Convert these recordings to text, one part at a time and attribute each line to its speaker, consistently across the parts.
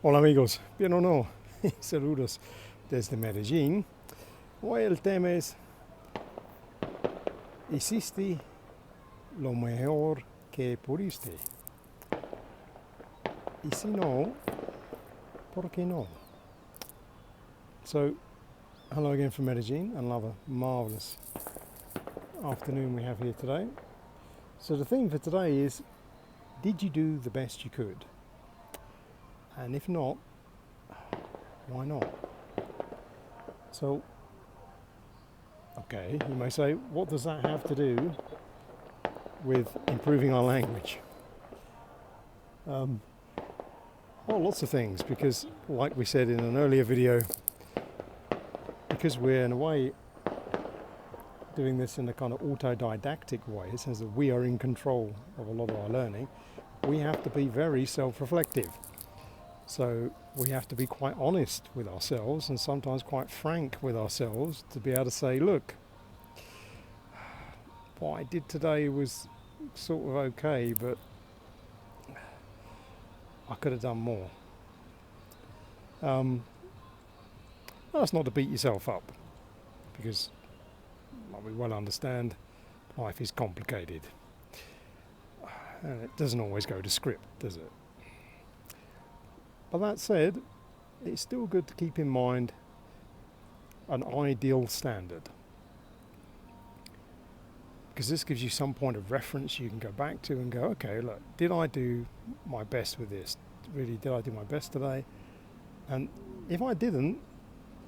Speaker 1: Hola amigos, bien o no, saludos desde Medellín. Hoy el tema es, hiciste lo mejor que pudiste. Y si no, ¿por qué no? So, hello again from Medellín, another marvellous afternoon we have here today. So the theme for today is, did you do the best you could? And if not, why not? So, okay, you may say, what does that have to do with improving our language? Well, lots of things, because like we said in an earlier video, because we're in a way doing this in a kind of autodidactic way, it says that we are in control of a lot of our learning, we have to be very self-reflective. So we have to be quite honest with ourselves and sometimes quite frank with ourselves to be able to say, look, what I did today was sort of okay, but I could have done more. That's not to beat yourself up, because like we well understand, life is complicated. And it doesn't always go to script, does it? But that said, it's still good to keep in mind an ideal standard, because this gives you some point of reference you can go back to and go, okay, look, did I do my best with this? Really, did I do my best today? And if I didn't,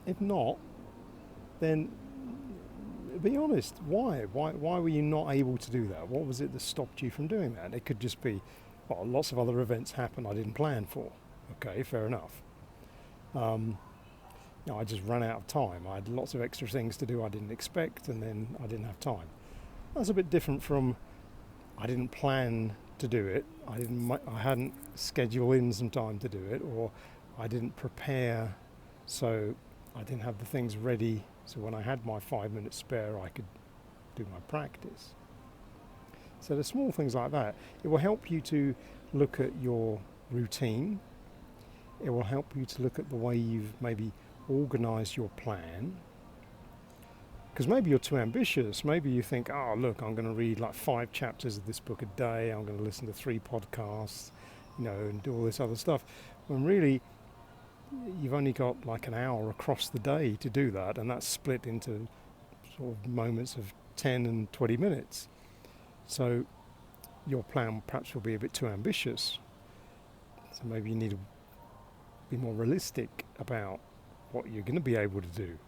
Speaker 1: if not, then be honest. Why? Why were you not able to do that? What was it that stopped you from doing that? It could just be, well, lots of other events happen I didn't plan for. Okay, fair enough. I just ran out of time. I had lots of extra things to do I didn't expect, and then I didn't have time. That's a bit different from I didn't plan to do it. I hadn't scheduled in some time to do it, or I didn't prepare, so I didn't have the things ready. So when I had my 5 minutes spare, I could do my practice. So the small things like that, it will help you to look at your routine. It will help you to look at the way you've maybe organised your plan. Because maybe you're too ambitious. Maybe you think, oh, look, I'm going to read like 5 chapters of this book a day. I'm going to listen to 3 podcasts, and do all this other stuff. When really, you've only got like an hour across the day to do that, and that's split into sort of moments of 10 and 20 minutes. So your plan perhaps will be a bit too ambitious. So maybe you need to be more realistic about what you're going to be able to do.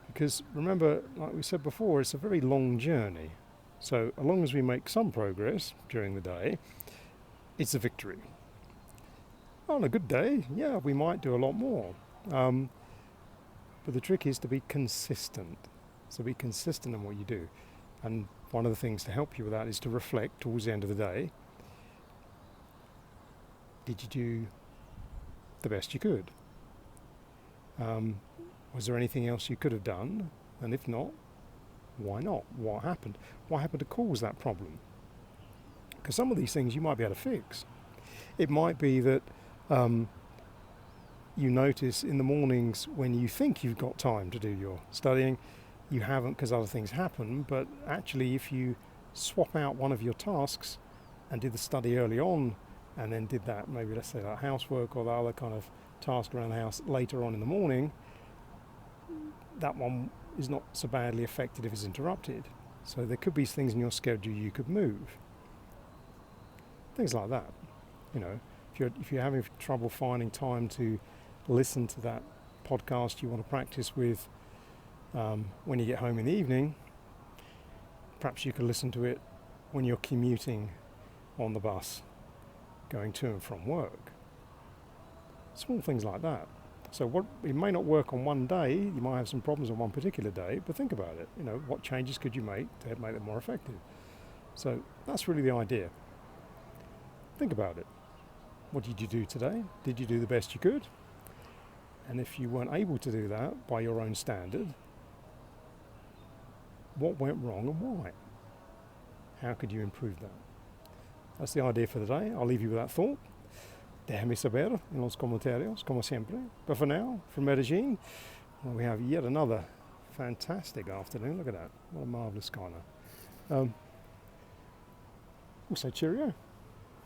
Speaker 1: Because remember, like we said before, it's a very long journey. So as long as we make some progress during the day, it's a victory. On a good day, yeah, we might do a lot more. But the trick is to be consistent. So be consistent in what you do. And one of the things to help you with that is to reflect towards the end of the day. Did you do the best you could? Was there anything else you could have done? And if not, why not? What happened? What happened to cause that problem? Because some of these things you might be able to fix. It might be that you notice in the mornings when you think you've got time to do your studying, you haven't because other things happen. But actually, if you swap out one of your tasks and did the study early on, and then did that, maybe let's say that housework or the other kind of task around the house later on in the morning, that one is not so badly affected if it's interrupted. So there could be things in your schedule you could move. Things like that. If you're having trouble finding time to listen to that podcast you want to practice with when you get home in the evening, perhaps you could listen to it when you're commuting on the bus going to and from work. Small things like that. So it may not work on one day, you might have some problems on one particular day, but think about it. What changes could you make to make it more effective? So that's really the idea. Think about it. What did you do today? Did you do the best you could? And if you weren't able to do that by your own standard, what went wrong and why? How could you improve that? That's the idea for the day. I'll leave you with that thought. déjame saber en los comentarios, como siempre. But for now, from Medellin, well, we have yet another fantastic afternoon. Look at that. What a marvellous sky now. We'll say cheerio.